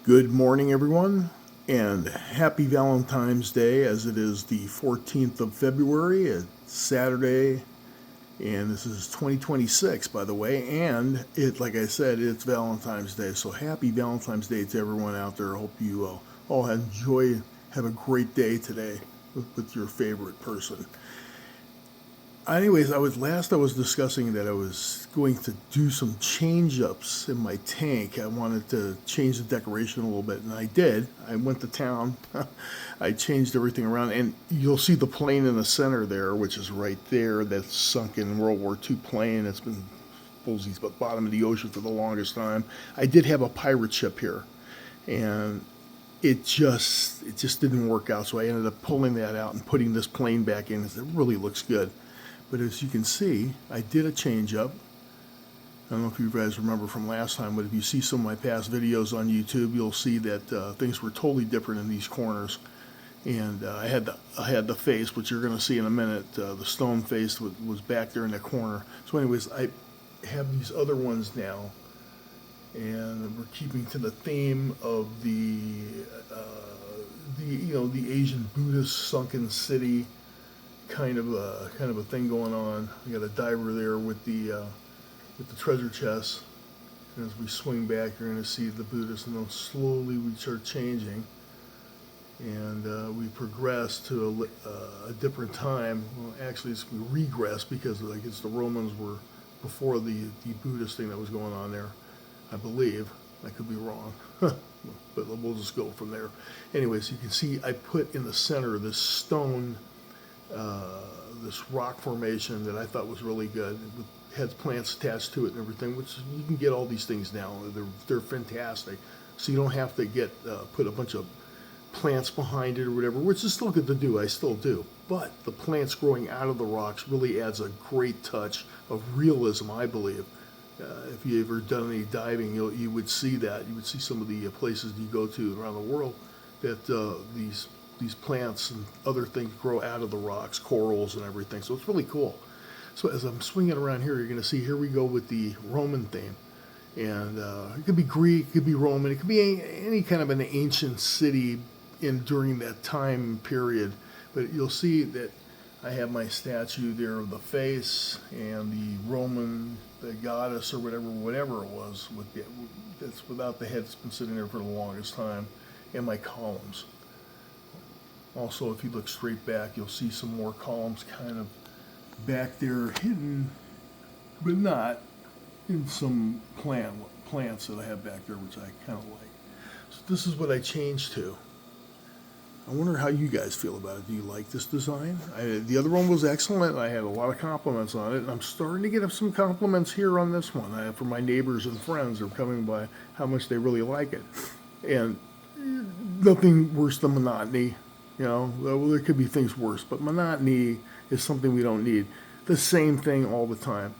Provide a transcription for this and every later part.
Good morning, everyone, and happy Valentine's Day, as it is the 14th of February. It's Saturday, and this is 2026, by the way. And like I said, it's Valentine's Day. So happy Valentine's Day to everyone out there. I hope you all have a great day today with your favorite person. Anyways, I was discussing that I was going to do some change ups in my tank. I wanted to change the decoration a little bit, and I did. I went to town. I changed everything around, and you'll see the plane in the center there, which is right there. That's sunk in World War II plane. It's been supposedly at the bottom of the ocean for the longest time. I did have a pirate ship here, and it just didn't work out. So I ended up pulling that out and putting this plane back in. It really looks good. But as you can see, I did a change up. I don't know if you guys remember from last time, but if you see some of my past videos on YouTube, you'll see that things were totally different in these corners. And I had the face, which you're going to see in a minute. The stone face was back there in the corner. So anyways, I have these other ones now, and we're keeping to the theme of the Asian Buddhist sunken city kind of a thing going on. We got a diver there with the treasure chest. And as we swing back, you're going to see the Buddhist, and then slowly we start changing, and we progress to a different time. Well, actually, we regress because I guess the Romans were before the Buddhist thing that was going on there. I believe. I could be wrong, but we'll just go from there. Anyways, you can see I put in the center this stone. This rock formation that I thought was really good. It had plants attached to it and everything, which you can get all these things now. They're fantastic. So you don't have to put a bunch of plants behind it or whatever, which is still good to do. I still do. But the plants growing out of the rocks really adds a great touch of realism, I believe. If you ever done any diving, you would see that. You would see some of the places you go to around the world that these plants and other things grow out of the rocks, corals and everything. So it's really cool. So as I'm swinging around here, you're going to see, here we go with the Roman theme. And it could be Greek, it could be Roman, it could be any kind of an ancient city during that time period. But you'll see that I have my statue there of the face and the Roman, the goddess or whatever it was, that's without the head, that's been sitting there for the longest time, and my columns. Also, if you look straight back, you'll see some more columns kind of back there hidden, but not in some plants that I have back there, which I kind of like. So this is what I changed to. I wonder how you guys feel about it. Do you like this design? The other one was excellent. I had a lot of compliments on it, and I'm starting to get some compliments here on this one from my neighbors and friends. They're coming by how much they really like it. And nothing worse than monotony. Well, there could be things worse, but monotony is something we don't need. The same thing all the time.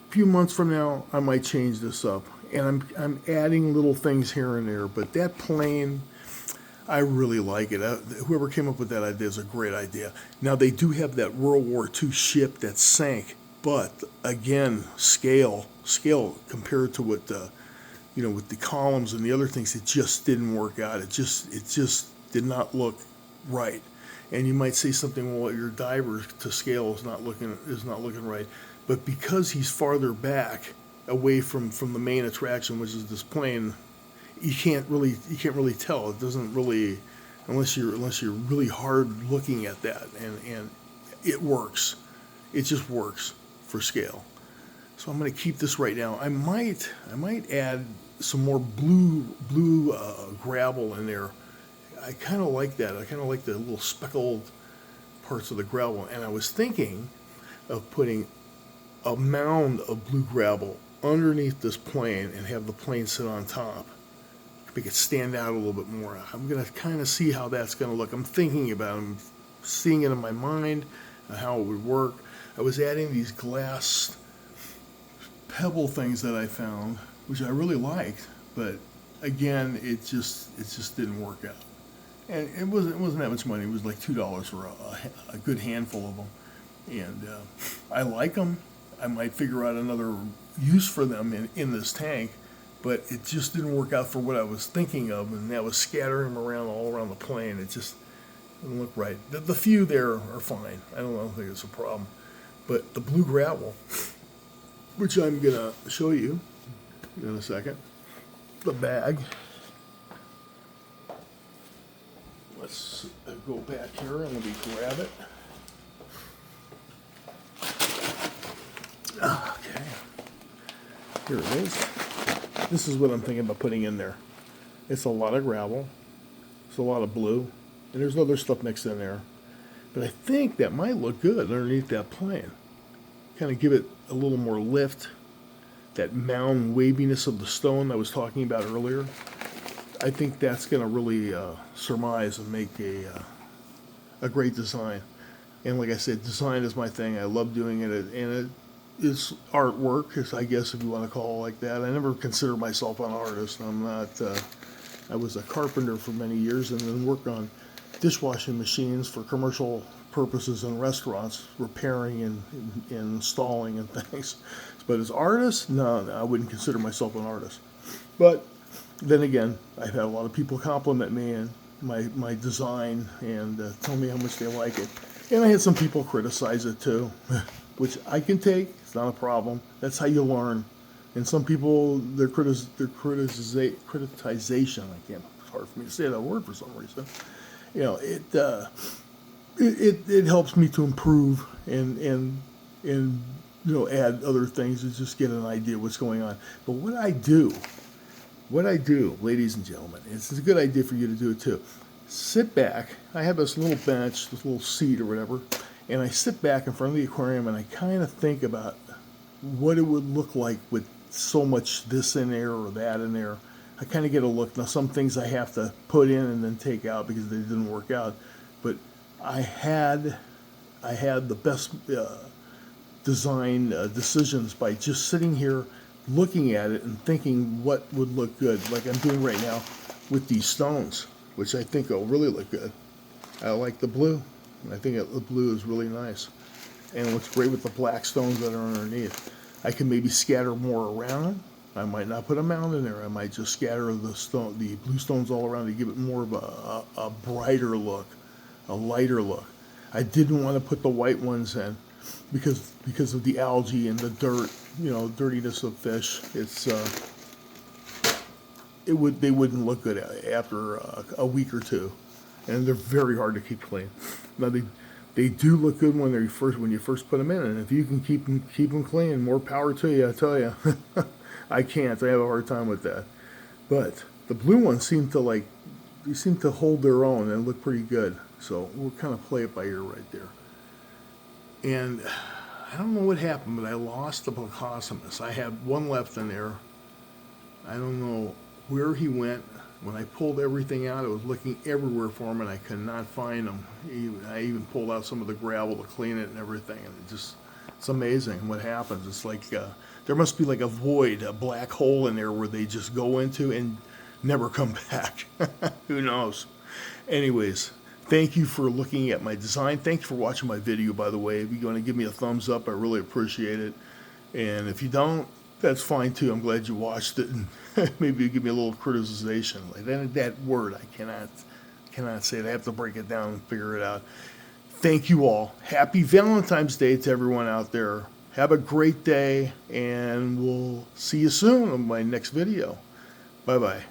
A few months from now, I might change this up, and I'm adding little things here and there. But that plane, I really like it. Whoever came up with that idea is a great idea. Now they do have that World War II ship that sank, but again, scale compared to what with the columns and the other things, it just didn't work out. It just did not look right. And you might say something, well, your diver to scale is not looking right. But because he's farther back away from the main attraction, which is this plane, you can't really tell. It doesn't really, unless you're really hard looking at that, and it works. It just works for scale. So I'm going to keep this right now. I might add some more blue gravel in there. I kind of like that. I kind of like the little speckled parts of the gravel. And I was thinking of putting a mound of blue gravel underneath this plane and have the plane sit on top. Make it stand out a little bit more. I'm going to kind of see how that's going to look. I'm thinking about it. I'm seeing it in my mind, how it would work. I was adding these glass pebble things that I found, which I really liked, but again, it just didn't work out. And it wasn't that much money. It was like $2 for a good handful of them. And I like them. I might figure out another use for them in this tank. but it just didn't work out for what I was thinking of, and that was scattering them around all around the plane. It just didn't look right. The few there are fine. I don't think it's a problem. But the blue gravel, which I'm going to show you in a second, the bag. Let's go back here and let me grab it. Okay. Here it is. This is what I'm thinking about putting in there. It's a lot of gravel. It's a lot of blue. And there's other stuff mixed in there. But I think that might look good underneath that plane. Kind of give it a little more lift. That mound waviness of the stone I was talking about earlier. I think that's going to really surmise and make a great design. And like I said, design is my thing. I love doing it. And it is artwork, I guess, if you want to call it like that. I never considered myself an artist. I'm not. I was a carpenter for many years and then worked on dishwashing machines for commercial purposes in restaurants, repairing and installing and things. But as artists, no, I wouldn't consider myself an artist. But then again, I've had a lot of people compliment me and my design and tell me how much they like it. And I had some people criticize it too, which I can take. It's not a problem. That's how you learn. And some people, their criticization, I can't, it's hard for me to say that word for some reason. You know, it helps me to improve and you know, add other things to just get an idea of what's going on. But what I do, ladies and gentlemen, it's a good idea for you to do it too. Sit back. I have this little bench, this little seat or whatever, and I sit back in front of the aquarium and I kind of think about what it would look like with so much this in there or that in there. I kind of get a look. Now, some things I have to put in and then take out because they didn't work out. But I had the best design decisions by just sitting here, looking at it and thinking what would look good, like I'm doing right now with these stones, which I think will really look good. I like the blue. I think the blue is really nice. And it looks great with the black stones that are underneath. I can maybe scatter more around. I might not put a mound in there. I might just scatter the blue stones all around to give it more of a brighter look, a lighter look. I didn't want to put the white ones in because of the algae and the dirt, you know, dirtiness of fish. They wouldn't look good after a week or two, and they're very hard to keep clean. Now they do look good when you first put them in, and if you can keep them clean, more power to you. I tell you, I can't. I have a hard time with that. But the blue ones seem to hold their own and look pretty good. So we'll kind of play it by ear right there. And I don't know what happened, but I lost the Blocosimus. I have one left in there. I don't know where he went. When I pulled everything out, I was looking everywhere for him, and I could not find him. I even pulled out some of the gravel to clean it and everything, and it's amazing what happens. It's like there must be like a void, a black hole in there where they just go into and never come back. Who knows? Anyways, thank you for looking at my design. Thank you for watching my video, by the way. If you're going to give me a thumbs up, I really appreciate it. And if you don't, that's fine too. I'm glad you watched it, and maybe you give me a little criticization. Like that word, I cannot say it. I have to break it down and figure it out. Thank you all. Happy Valentine's Day to everyone out there. Have a great day, and we'll see you soon on my next video. Bye-bye.